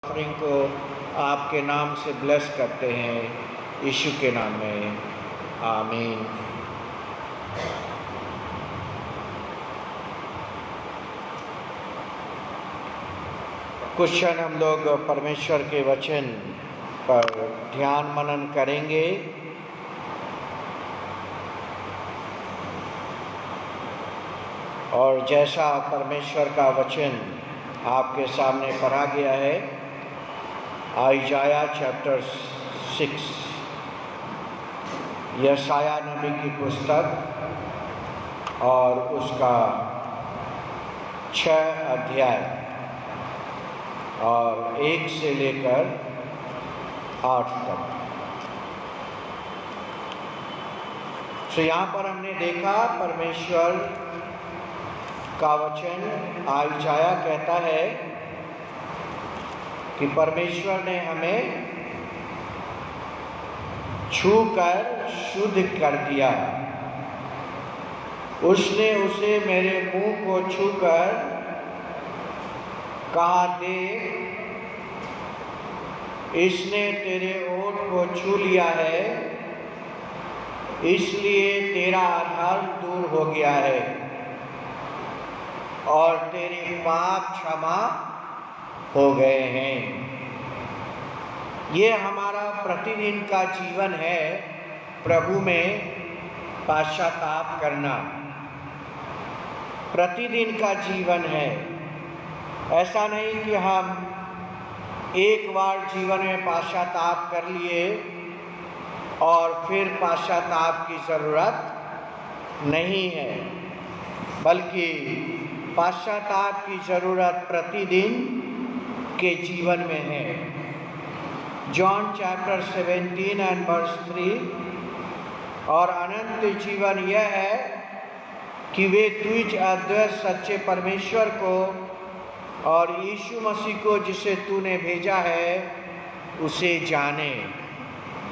Offering को आपके नाम से ब्लेस करते हैं, यीशु के नाम में, आमीन। कुछ क्षण हम लोग परमेश्वर के वचन पर ध्यान मनन करेंगे। और जैसा परमेश्वर का वचन आपके सामने पढ़ा गया है, आइजाया चैप्टर 6, यशाया नबी की पुस्तक और उसका 6 अध्याय और 1 से लेकर 8 तक। तो यहाँ पर हमने देखा परमेश्वर का वचन आइजाया कहता है कि परमेश्वर ने हमें छूकर शुद्ध कर दिया। उसने उसे मेरे मुंह को छूकर कहा, देख, इसने तेरे ओठ को छू लिया है, इसलिए तेरा आधार दूर हो गया है और तेरे पाप क्षमा हो गए हैं। ये हमारा प्रतिदिन का जीवन है, प्रभु में पश्चाताप करना प्रतिदिन का जीवन है। ऐसा नहीं कि हम एक बार जीवन में पश्चाताप कर लिए और फिर पश्चाताप की ज़रूरत नहीं है, बल्कि पश्चाताप की ज़रूरत प्रतिदिन के जीवन में है। John chapter 17 and verse 3। और अनंत जीवन यह है कि वे तुझ अद्वैत सच्चे परमेश्वर को और यीशु मसीह को जिसे तूने भेजा है उसे जाने।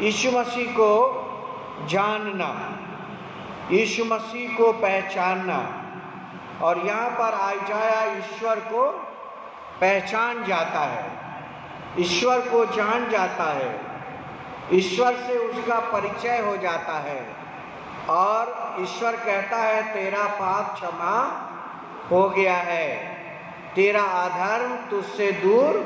यीशु मसीह को जानना, यीशु मसीह को पहचानना। और यहाँ पर आइजाया ईश्वर को पहचान जाता है, ईश्वर को जान जाता है, ईश्वर से उसका परिचय हो जाता है और ईश्वर कहता है, तेरा पाप क्षमा हो गया है, तेरा अधर्म तुझसे दूर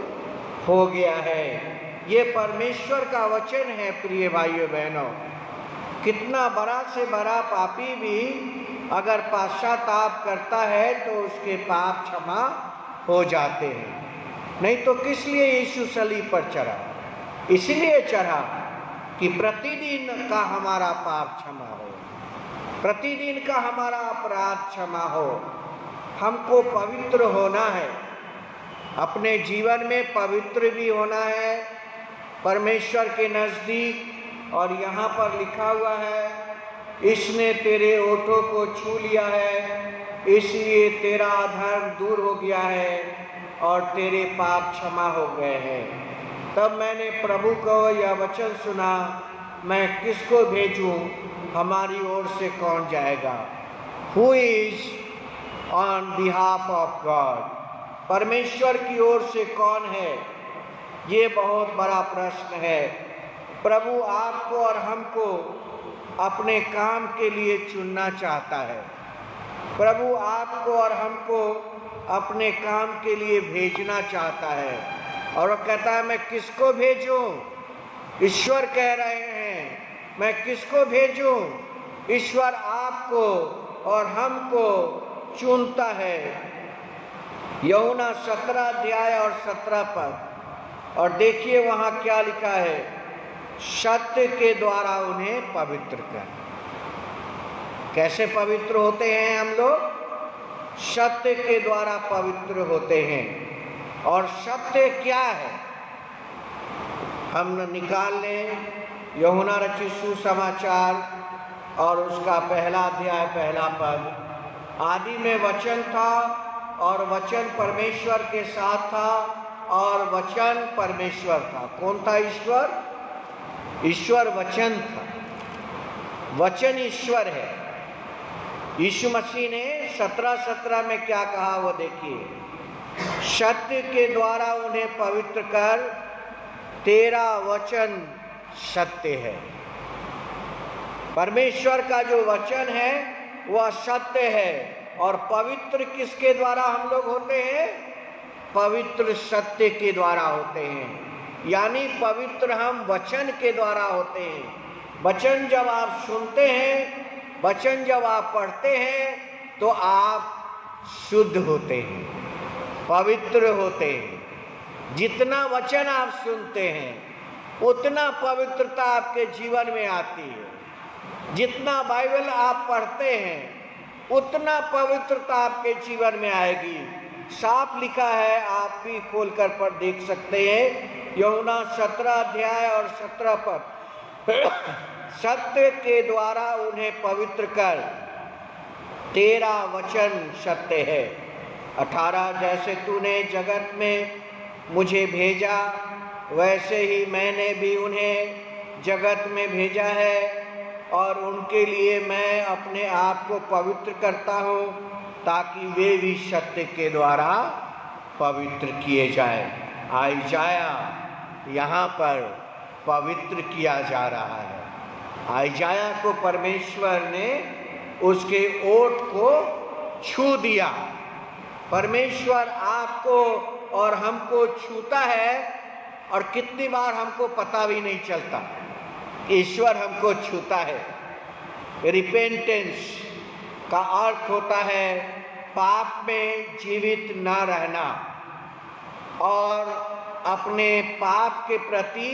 हो गया है। ये परमेश्वर का वचन है। प्रिय भाइयों बहनों, कितना बड़ा से बड़ा पापी भी अगर पश्चाताप करता है तो उसके पाप क्षमा हो जाते हैं। नहीं तो किस लिए यीशु सलीब पर चढ़ा? इसलिए चढ़ा कि प्रतिदिन का हमारा पाप क्षमा हो, प्रतिदिन का हमारा अपराध क्षमा हो। हमको पवित्र होना है, अपने जीवन में पवित्र भी होना है परमेश्वर के नज़दीक। और यहाँ पर लिखा हुआ है, इसने तेरे ओठों को छू लिया है, इसलिए तेरा अधर्म दूर हो गया है और तेरे पाप क्षमा हो गए हैं। तब मैंने प्रभु को यह वचन सुना, मैं किसको भेजूं, हमारी ओर से कौन जाएगा? Who is on behalf of God? परमेश्वर की ओर से कौन है? ये बहुत बड़ा प्रश्न है। प्रभु आपको और हमको अपने काम के लिए चुनना चाहता है। प्रभु आपको और हमको अपने काम के लिए भेजना चाहता है। और वो कहता है, मैं किसको भेजूं? ईश्वर कह रहे हैं, मैं किसको भेजूं? ईश्वर आपको और हमको चुनता है। यूहन्ना 17 अध्याय और 17 पद। और देखिए वहाँ क्या लिखा है, सत्य के द्वारा उन्हें पवित्र कर। कैसे पवित्र होते हैं हम लोग? सत्य के द्वारा पवित्र होते हैं। और सत्य क्या है? हम निकाल लें यूहन्ना रचित सुसमाचार और उसका 1 अध्याय 1 पद। आदि में वचन था और वचन परमेश्वर के साथ था और वचन परमेश्वर था। कौन था ईश्वर? ईश्वर वचन था। वचन ईश्वर है। यीशु मसीह ने 17:17 में क्या कहा वो देखिए, सत्य के द्वारा उन्हें पवित्र कर, तेरा वचन सत्य है। परमेश्वर का जो वचन है वह सत्य है। और पवित्र किसके द्वारा हम लोग होते हैं? पवित्र सत्य के द्वारा होते हैं। यानी पवित्र हम वचन के द्वारा होते हैं। वचन जब आप सुनते हैं, वचन जब आप पढ़ते हैं, तो आप शुद्ध होते हैं, पवित्र होते हैं। जितना वचन आप सुनते हैं उतना पवित्रता आपके जीवन में आती है। जितना बाइबल आप पढ़ते हैं उतना पवित्रता आपके जीवन में आएगी। साफ लिखा है, आप भी खोलकर पर देख सकते हैं, यूहन्ना 17 अध्याय और 17 पद। सत्य के द्वारा उन्हें पवित्र कर, तेरा वचन सत्य है। 18 जैसे तूने जगत में मुझे भेजा, वैसे ही मैंने भी उन्हें जगत में भेजा है, और उनके लिए मैं अपने आप को पवित्र करता हूँ, ताकि वे भी सत्य के द्वारा पवित्र किए जाएं। आइजाया यहाँ पर पवित्र किया जा रहा है। आइजाया को परमेश्वर ने उसके ओठ को छू दिया। परमेश्वर आपको और हमको छूता है, और कितनी बार हमको पता भी नहीं चलता। ईश्वर हमको छूता है। रिपेंटेंस का अर्थ होता है पाप में जीवित न रहना और अपने पाप के प्रति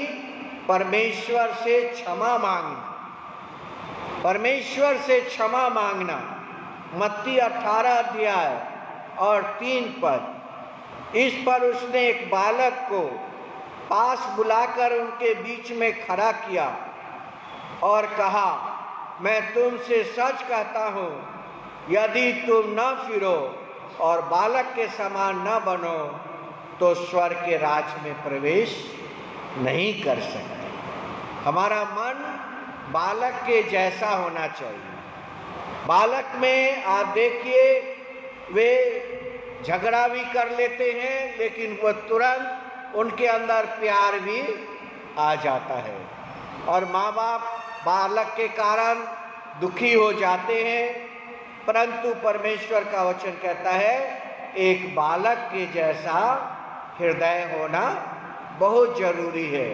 परमेश्वर से क्षमा मांगना। परमेश्वर से क्षमा मांगना। मत्ती 18 अध्याय और 3 पद। इस पर उसने एक बालक को पास बुलाकर उनके बीच में खड़ा किया और कहा, मैं तुमसे सच कहता हूँ, यदि तुम न फिरो और बालक के समान न बनो, तो स्वर्ग के राज्य में प्रवेश नहीं कर सकते। हमारा मन बालक के जैसा होना चाहिए। बालक में आप देखिए, वे झगड़ा भी कर लेते हैं, लेकिन वह तुरंत उनके अंदर प्यार भी आ जाता है। और माँ बाप बालक के कारण दुखी हो जाते हैं, परंतु परमेश्वर का वचन कहता है एक बालक के जैसा हृदय होना बहुत जरूरी है।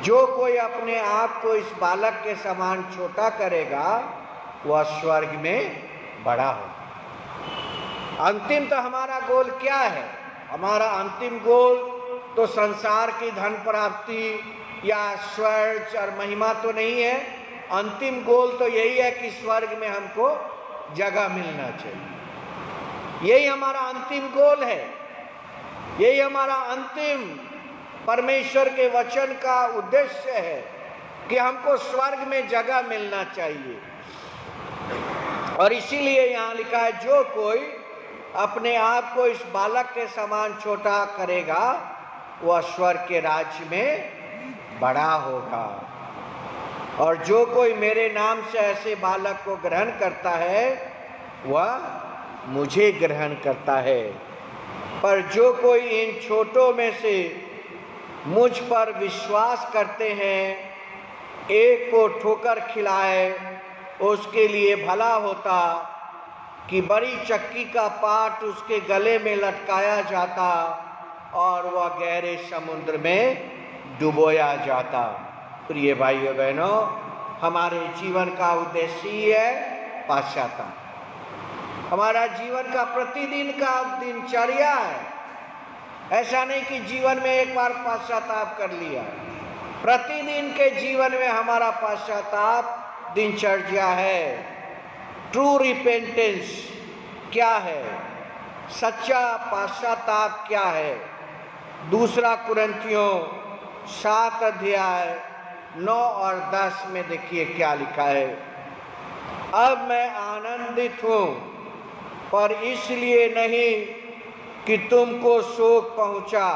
जो कोई अपने आप को इस बालक के समान छोटा करेगा, वह स्वर्ग में बड़ा होगा। अंतिम तो हमारा गोल क्या है? हमारा अंतिम गोल तो संसार की धन प्राप्ति या स्वर्ग और महिमा तो नहीं है। अंतिम गोल तो यही है कि स्वर्ग में हमको जगह मिलना चाहिए। यही हमारा अंतिम गोल है। यही हमारा अंतिम परमेश्वर के वचन का उद्देश्य है कि हमको स्वर्ग में जगह मिलना चाहिए। और इसीलिए यहाँ लिखा है, जो कोई अपने आप को इस बालक के समान छोटा करेगा, वह स्वर्ग के राज्य में बड़ा होगा। और जो कोई मेरे नाम से ऐसे बालक को ग्रहण करता है, वह मुझे ग्रहण करता है। पर जो कोई इन छोटों में से मुझ पर विश्वास करते हैं, एक को ठोकर खिलाए, उसके लिए भला होता कि बड़ी चक्की का पाट उसके गले में लटकाया जाता और वह गहरे समुद्र में डुबोया जाता। प्रिय भाइयों बहनों, हमारे जीवन का उद्देश्य ही है पश्चाताप। हमारा जीवन का प्रतिदिन का दिनचर्या है। ऐसा नहीं कि जीवन में एक बार पश्चाताप कर लिया। प्रतिदिन के जीवन में हमारा पश्चाताप दिनचर्या है। ट्रू रिपेंटेंस क्या है? सच्चा पश्चाताप क्या है? 2 कुरिन्थियों 7 अध्याय 9 और 10 में देखिए क्या लिखा है। अब मैं आनंदित हूँ, पर इसलिए नहीं कि तुमको शोक पहुँचा,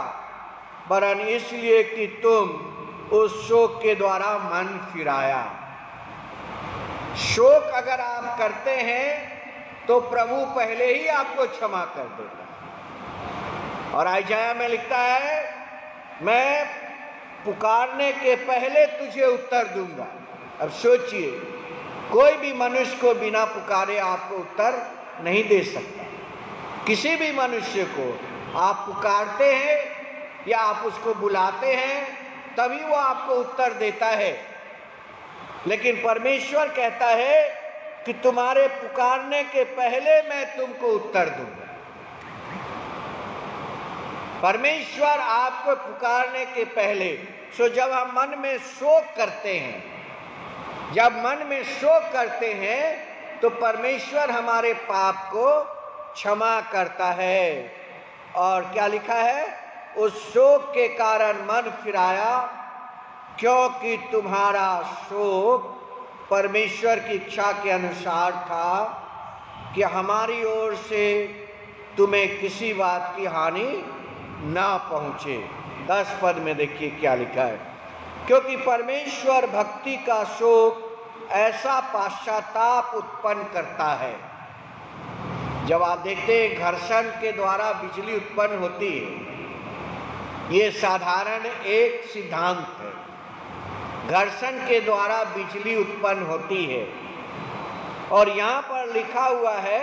वरन इसलिए कि तुम उस शोक के द्वारा मन फिराया। शोक अगर आप करते हैं तो प्रभु पहले ही आपको क्षमा कर देता है। और आइजाया में लिखता है, मैं पुकारने के पहले तुझे उत्तर दूंगा। अब सोचिए, कोई भी मनुष्य को बिना पुकारे आपको उत्तर नहीं दे सकता। किसी भी मनुष्य को आप पुकारते हैं या आप उसको बुलाते हैं तभी वो आपको उत्तर देता है। लेकिन परमेश्वर कहता है कि तुम्हारे पुकारने के पहले मैं तुमको उत्तर दूंगा। परमेश्वर आपको पुकारने के पहले, जब हम मन में शोक करते हैं, जब मन में शोक करते हैं तो परमेश्वर हमारे पाप को क्षमा करता है। और क्या लिखा है, उस शोक के कारण मन फिराया, क्योंकि तुम्हारा शोक परमेश्वर की इच्छा के अनुसार था कि हमारी ओर से तुम्हें किसी बात की हानि ना पहुंचे। 10 पद में देखिए क्या लिखा है, क्योंकि परमेश्वर भक्ति का शोक ऐसा पश्चाताप उत्पन्न करता है। जब आप देखते हैं घर्षण के द्वारा बिजली उत्पन्न होती है, ये साधारण एक सिद्धांत है। घर्षण के द्वारा बिजली उत्पन्न होती है। और यहां पर लिखा हुआ है,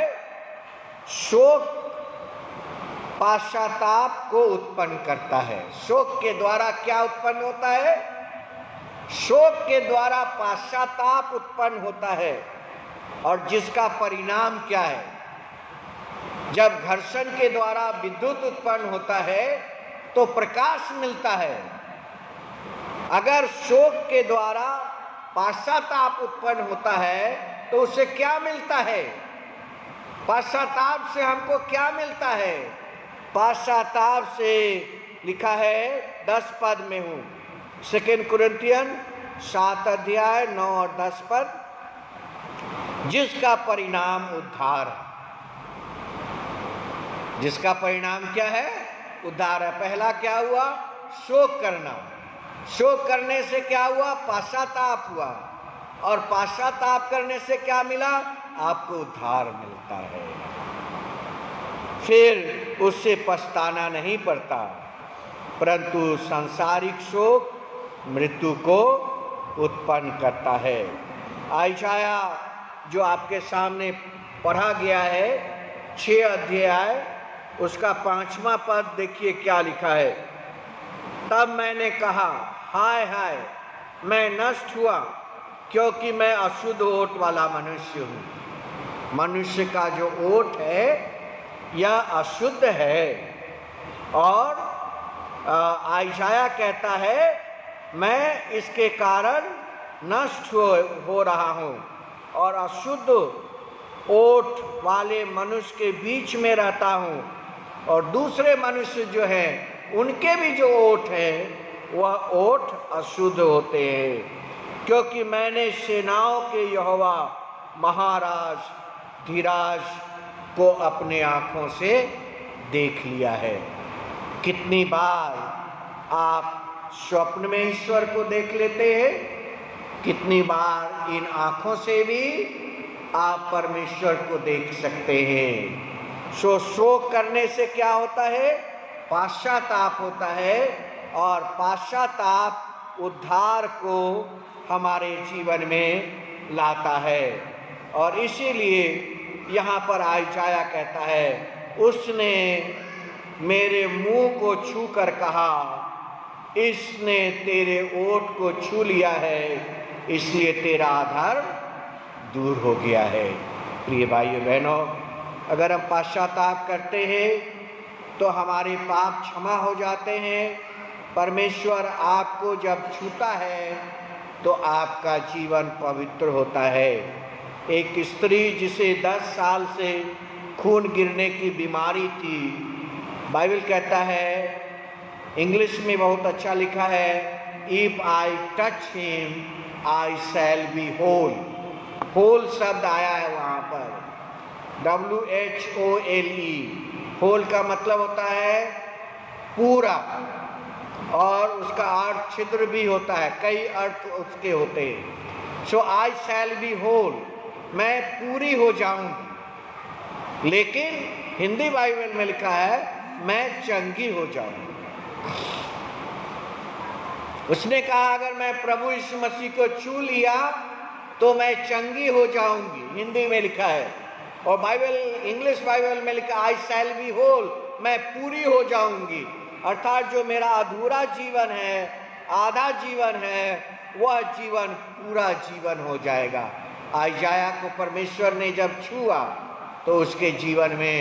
शोक पश्चाताप को उत्पन्न करता है। शोक के द्वारा क्या उत्पन्न होता है? शोक के द्वारा पश्चाताप उत्पन्न होता है। और जिसका परिणाम क्या है? जब घर्षण के द्वारा विद्युत उत्पन्न होता है तो प्रकाश मिलता है। अगर शोक के द्वारा पश्चाताप उत्पन्न होता है तो उससे क्या मिलता है? पश्चाताप से हमको क्या मिलता है? पश्चाताप से लिखा है 10 पद में हूं, 2 कुरिन्थियन 7 अध्याय 9 और 10 पद, जिसका परिणाम उद्धार है। जिसका परिणाम क्या है? उद्धार है। पहला क्या हुआ? शोक करना। शोक करने से क्या हुआ? पश्चाताप हुआ। और पश्चाताप करने से क्या मिला? आपको उद्धार मिलता है। फिर उससे पछताना नहीं पड़ता, परंतु सांसारिक शोक मृत्यु को उत्पन्न करता है। आइशाया जो आपके सामने पढ़ा गया है 6 अध्याय, उसका 5वां पद देखिए क्या लिखा है। तब मैंने कहा, हाय हाय, मैं नष्ट हुआ, क्योंकि मैं अशुद्ध ओठ वाला मनुष्य हूं। मनुष्य का जो ओठ है यह अशुद्ध है। और आइशाया कहता है, मैं इसके कारण नष्ट हो रहा हूं और अशुद्ध ओठ वाले मनुष्य के बीच में रहता हूं। और दूसरे मनुष्य जो हैं उनके भी जो ओठ हैं वह ओठ अशुद्ध होते हैं, क्योंकि मैंने सेनाओं के यहोवा महाराज धीराज को अपने आंखों से देख लिया है। कितनी बार आप स्वप्न में ईश्वर को देख लेते हैं, कितनी बार इन आंखों से भी आप परमेश्वर को देख सकते हैं। शोक करने से क्या होता है? पश्चाताप होता है। और पश्चाताप उद्धार को हमारे जीवन में लाता है। और इसीलिए यहाँ पर आइशाया कहता है, उसने मेरे मुंह को छू कर कहा, इसने तेरे ओठ को छू लिया है, इसलिए तेरा अधर्म दूर हो गया है। प्रिय भाइयों बहनों, अगर हम पश्चाताप करते हैं तो हमारे पाप क्षमा हो जाते हैं। परमेश्वर आपको जब छूता है तो आपका जीवन पवित्र होता है। एक स्त्री जिसे 10 साल से खून गिरने की बीमारी थी, बाइबल कहता है, इंग्लिश में बहुत अच्छा लिखा है, if I touch him I shall be whole. Whole शब्द आया है वहां पर, WHOLE। होल का मतलब होता है पूरा, और उसका अर्थ छिद्र भी होता है, कई अर्थ उसके होते हैं। सो आई शैल बी होल, मैं पूरी हो जाऊंगी। लेकिन हिंदी बाइबल में लिखा है मैं चंगी हो जाऊं। उसने कहा अगर मैं प्रभु यीशु मसीह को छू लिया तो मैं चंगी हो जाऊंगी, हिंदी में लिखा है, और बाइबल इंग्लिश बाइबल में लिखा आई शैल बी होल, मैं पूरी हो जाऊंगी। अर्थात जो मेरा अधूरा जीवन है, आधा जीवन है, वह जीवन पूरा जीवन हो जाएगा। आइजाया को परमेश्वर ने जब छुआ तो उसके जीवन में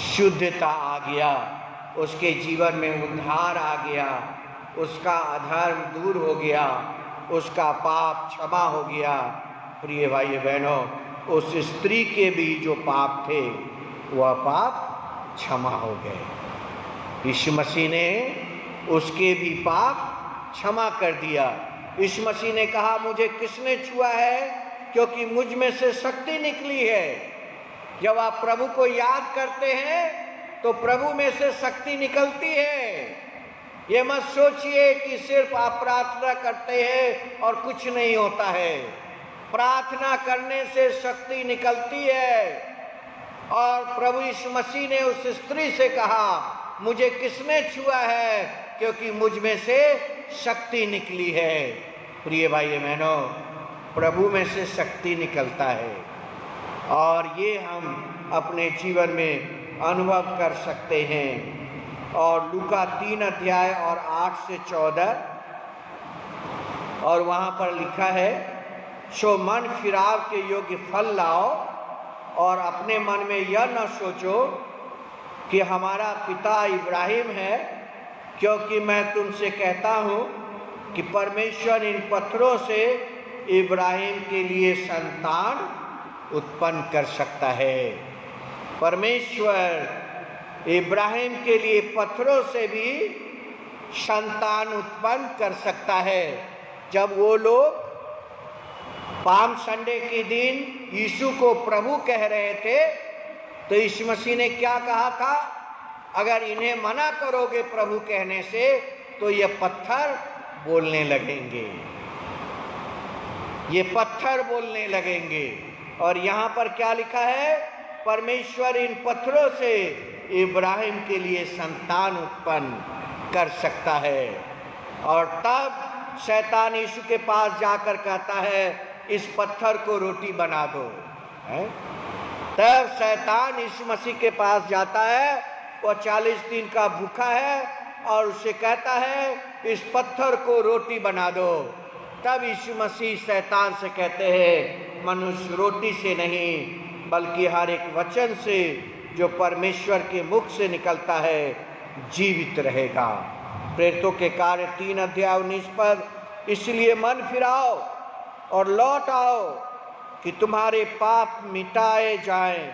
शुद्धता आ गया, उसके जीवन में उद्धार आ गया, उसका अधर्म दूर हो गया, उसका पाप क्षमा हो गया। प्रिय भाई बहनों, उस स्त्री के भी जो पाप थे वह पाप क्षमा हो गए। यीशु मसीह ने उसके भी पाप क्षमा कर दिया। यीशु मसीह ने कहा मुझे किसने छुआ है, क्योंकि मुझ में से शक्ति निकली है। जब आप प्रभु को याद करते हैं तो प्रभु में से शक्ति निकलती है। ये मत सोचिए कि सिर्फ आप प्रार्थना करते हैं और कुछ नहीं होता है। प्रार्थना करने से शक्ति निकलती है। और प्रभु यीशु मसीह ने उस स्त्री से कहा मुझे किसने छुआ है, क्योंकि मुझ में से शक्ति निकली है। प्रिय भाई बहनों, प्रभु में से शक्ति निकलता है और ये हम अपने जीवन में अनुभव कर सकते हैं। और लूका 3 अध्याय और 8 से 14 और वहाँ पर लिखा है, सो मन फिराव के योग्य फल लाओ और अपने मन में यह न सोचो कि हमारा पिता इब्राहिम है, क्योंकि मैं तुमसे कहता हूँ कि परमेश्वर इन पत्थरों से इब्राहिम के लिए संतान उत्पन्न कर सकता है। परमेश्वर इब्राहिम के लिए पत्थरों से भी संतान उत्पन्न कर सकता है। जब वो लोग पाम संडे के दिन यीशु को प्रभु कह रहे थे तो यीशु मसीह ने क्या कहा था, अगर इन्हें मना करोगे प्रभु कहने से तो ये पत्थर बोलने लगेंगे, ये पत्थर बोलने लगेंगे। और यहाँ पर क्या लिखा है, परमेश्वर इन पत्थरों से इब्राहिम के लिए संतान उत्पन्न कर सकता है। और तब शैतान यीशु के पास जाकर कहता है इस पत्थर को रोटी बना दो। तब शैतान यीशु मसीह के पास जाता है, वह 40 दिन का भूखा है और उसे कहता है इस पत्थर को रोटी बना दो। तब यीशु मसीह शैतान से कहते हैं मनुष्य रोटी से नहीं बल्कि हर एक वचन से जो परमेश्वर के मुख से निकलता है जीवित रहेगा। प्रेरितों के कार्य 3 अध्याय 19 पद, इसलिए मन फिराओ और लौट आओ कि तुम्हारे पाप मिटाए जाएं,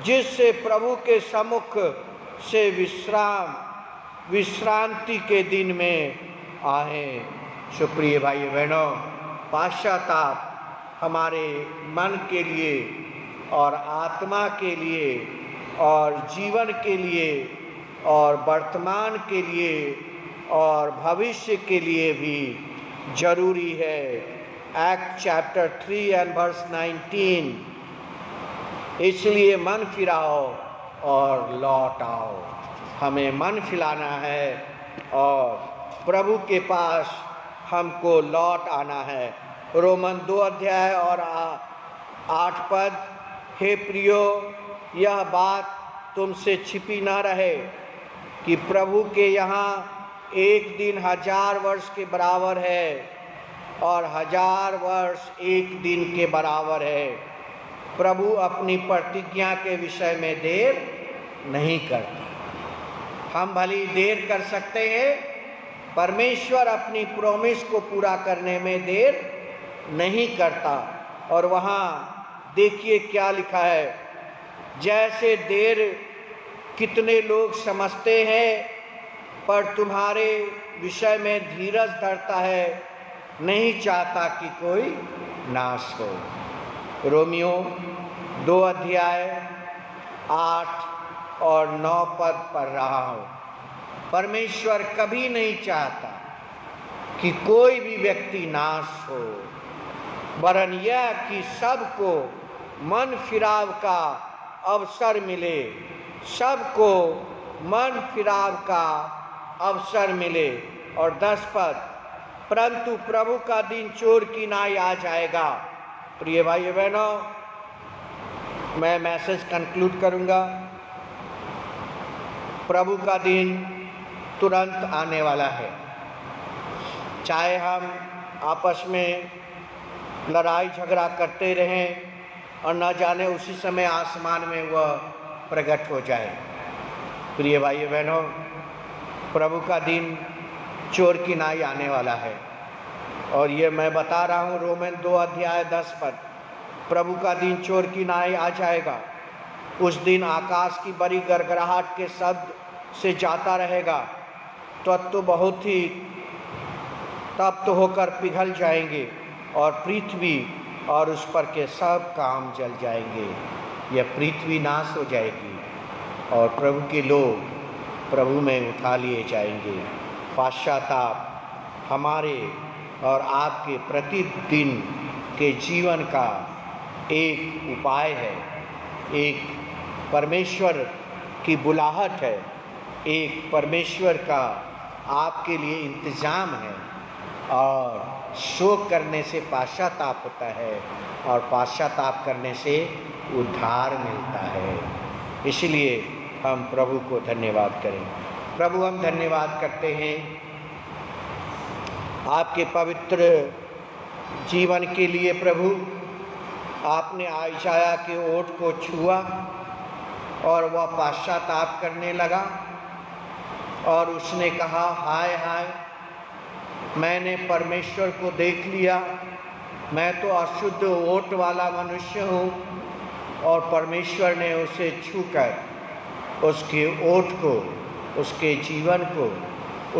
जिससे प्रभु के सम्मुख से विश्रांति के दिन में आए। सुप्रिय भाई बहनों, पश्चाताप हमारे मन के लिए और आत्मा के लिए और जीवन के लिए और वर्तमान के लिए और भविष्य के लिए भी जरूरी है। एक्ट चैप्टर 3 एंड वर्स 19, इसलिए मन फिराओ और लौट आओ। हमें मन फिराना है और प्रभु के पास हमको लौट आना है। रोमन 2 अध्याय और 8 पद, हे प्रियो, यह बात तुमसे छिपी न रहे कि प्रभु के यहाँ एक दिन 1000 वर्ष के बराबर है और 1000 वर्ष एक दिन के बराबर है। प्रभु अपनी प्रतिज्ञा के विषय में देर नहीं करता। हम भली देर कर सकते हैं, परमेश्वर अपनी प्रॉमिस को पूरा करने में देर नहीं करता। और वहाँ देखिए क्या लिखा है, जैसे देर कितने लोग समझते हैं पर तुम्हारे विषय में धीरज धरता है, नहीं चाहता कि कोई नाश हो। रोमियो 2 अध्याय 8 और 9 पद पढ़ रहा हूँ। परमेश्वर कभी नहीं चाहता कि कोई भी व्यक्ति नाश हो, वरन यह कि सबको मन फिराव का अवसर मिले। सबको मन फिराव का अवसर मिले। और 10 पद, परंतु प्रभु का दिन चोर की नाई आ जाएगा। प्रिय भाइयों बहनों, मैं मैसेज कंक्लूड करूंगा। प्रभु का दिन तुरंत आने वाला है। चाहे हम आपस में लड़ाई झगड़ा करते रहें और न जाने उसी समय आसमान में वह प्रकट हो जाए। प्रिय भाइयों बहनों, प्रभु का दिन चोर की नाई आने वाला है। और ये मैं बता रहा हूँ, रोमन 2 अध्याय 10 पद, प्रभु का दिन चोर की नाई आ जाएगा। उस दिन आकाश की बड़ी गड़गड़ाहट के शब्द से जाता रहेगा, तत्व बहुत ही तप्त होकर पिघल जाएंगे और पृथ्वी और उस पर के सब काम जल जाएंगे। यह पृथ्वी नाश हो जाएगी और प्रभु के लोग प्रभु में उठा लिए जाएंगे। पश्चाताप हमारे और आपके प्रतिदिन के जीवन का एक उपाय है, एक परमेश्वर की बुलाहट है, एक परमेश्वर का आपके लिए इंतज़ाम है। और शोक करने से पश्चाताप होता है और पश्चाताप करने से उद्धार मिलता है। इसलिए हम प्रभु को धन्यवाद करें। प्रभु, हम धन्यवाद करते हैं आपके पवित्र जीवन के लिए। प्रभु, आपने यशायाह के ओठ को छुआ और वह पश्चाताप करने लगा और उसने कहा, हाय हाय, मैंने परमेश्वर को देख लिया, मैं तो अशुद्ध ओठ वाला मनुष्य हूँ। और परमेश्वर ने उसे छूकर उसके ओठ को, उसके जीवन को,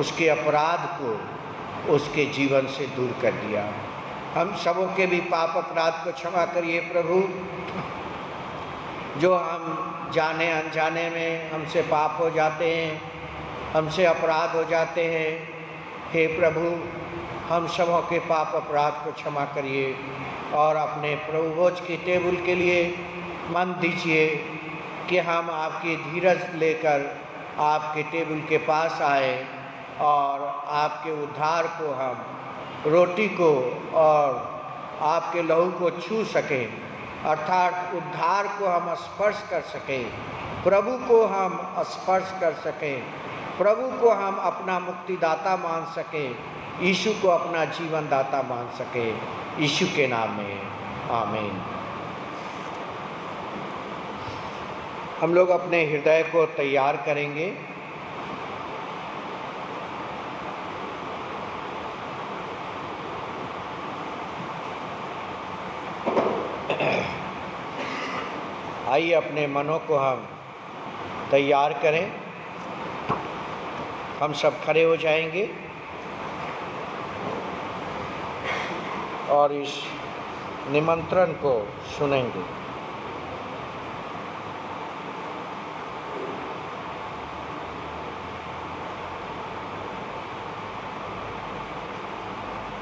उसके अपराध को उसके जीवन से दूर कर दिया। हम सबों के भी पाप अपराध को क्षमा करिए प्रभु, जो हम जाने अनजाने में हमसे पाप हो जाते हैं, हमसे अपराध हो जाते हैं। हे प्रभु, हम सबों के पाप अपराध को क्षमा करिए और अपने प्रभु भोज की टेबल के लिए मन दीजिए कि हम आपकी धीरज लेकर आपके टेबल के पास आए और आपके उद्धार को, हम रोटी को और आपके लहू को छू सकें, अर्थात उद्धार को हम स्पर्श कर सकें, प्रभु को हम स्पर्श कर सकें, प्रभु को हम अपना मुक्तिदाता मान सकें, यीशु को अपना जीवन दाता मान सकें। यीशु के नाम में आमीन। हम लोग अपने हृदय को तैयार करेंगे। आइए अपने मनों को हम तैयार करें। हम सब खड़े हो जाएंगे और इस निमंत्रण को सुनेंगे।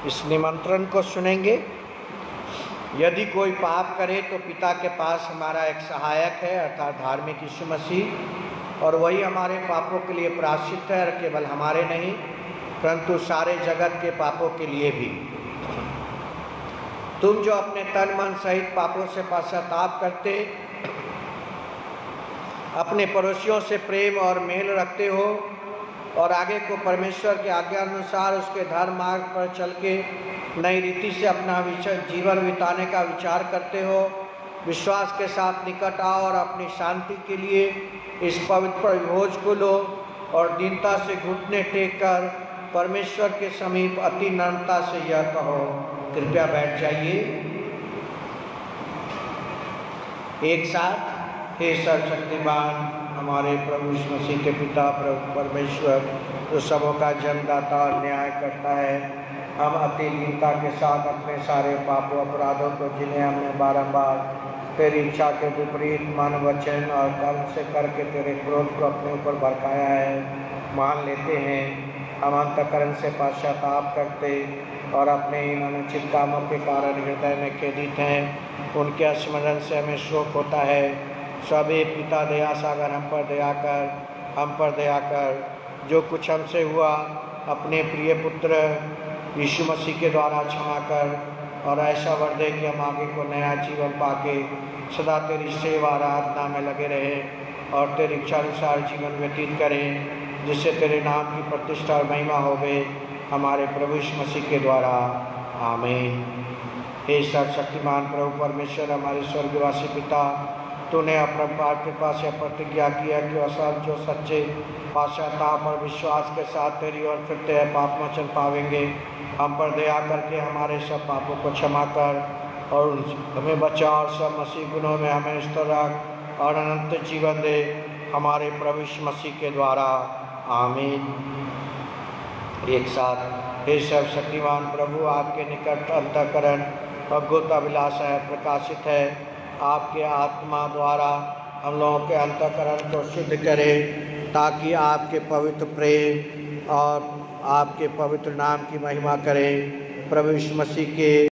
इस निमंत्रण को सुनेंगे। यदि कोई पाप करे तो पिता के पास हमारा एक सहायक है, अर्थात धार्मिक यीशु मसीह, और वही हमारे पापों के लिए प्रायश्चित है, और केवल हमारे नहीं परंतु सारे जगत के पापों के लिए भी। तुम जो अपने तन मन सहित पापों से पश्चाताप करते, अपने पड़ोसियों से प्रेम और मेल रखते हो और आगे को परमेश्वर के आज्ञा अनुसार उसके धर्म मार्ग पर चल के नई रीति से अपना जीवन बिताने का विचार करते हो, विश्वास के साथ निकट आओ और अपनी शांति के लिए इस पवित्र भोज को लो और दीनता से घुटने टेक कर परमेश्वर के समीप अति नम्रता से यह कहो। कृपया बैठ जाइए एक साथ। हे सर्वशक्तिमान हमारे प्रभु यीशु मसीह के पिता प्रभु परमेश्वर, जो सबों का जन्मदाता और न्याय करता है, हम अति दीनता के साथ अपने सारे पापों अपराधों को, जिन्हें हमने बारंबार तेरी इच्छा के विपरीत मन वचन और कर्म से करके तेरे क्रोध को अपने ऊपर भड़काया है, मान लेते हैं। हम अंतःकरण से पश्चाताप करते और अपने इन अनुचित कामों के कारण हृदय में खेदित हैं। उनके स्मरण से हमें शोक होता है। सबे पिता दया सागर हम पर दया कर। जो कुछ हमसे हुआ अपने प्रिय पुत्र यीशु मसीह के द्वारा क्षमा कर, और ऐसा वर दे कि हम आगे को नया जीवन पाके सदा तेरी सेवा आराधना में लगे रहें और तेरी इच्छानुसार जीवन व्यतीत करें, जिससे तेरे नाम की प्रतिष्ठा और महिमा होवे हमारे प्रभु यीशु मसीह के द्वारा। आमीन। हे सर्वशक्तिमान प्रभु परमेश्वर, हमारे स्वर्गवासी पिता, तूने अपने कृपा से प्रतिज्ञा किया कि वह सब जो सच्चे पश्चाताप और विश्वास के साथ तेरी ओर फिरते हैं पाप मोचन पावेंगे। हम पर दया करके हमारे सब पापों को क्षमा कर और हमें बचा और सब मसीह गुणों में हमें स्थिर रख और अनंत जीवन दे हमारे प्रभु यीशु मसीह के द्वारा। आमीन। एक साथ हे सर्वशक्तिमान प्रभु, आपके निकट अंतःकरण अद्भुत अभिलाषा प्रकाशित है। आपके आत्मा द्वारा हम लोगों के अंतःकरण को शुद्ध करें, ताकि आपके पवित्र प्रेम और आपके पवित्र नाम की महिमा करें। प्रभु यीशु मसीह के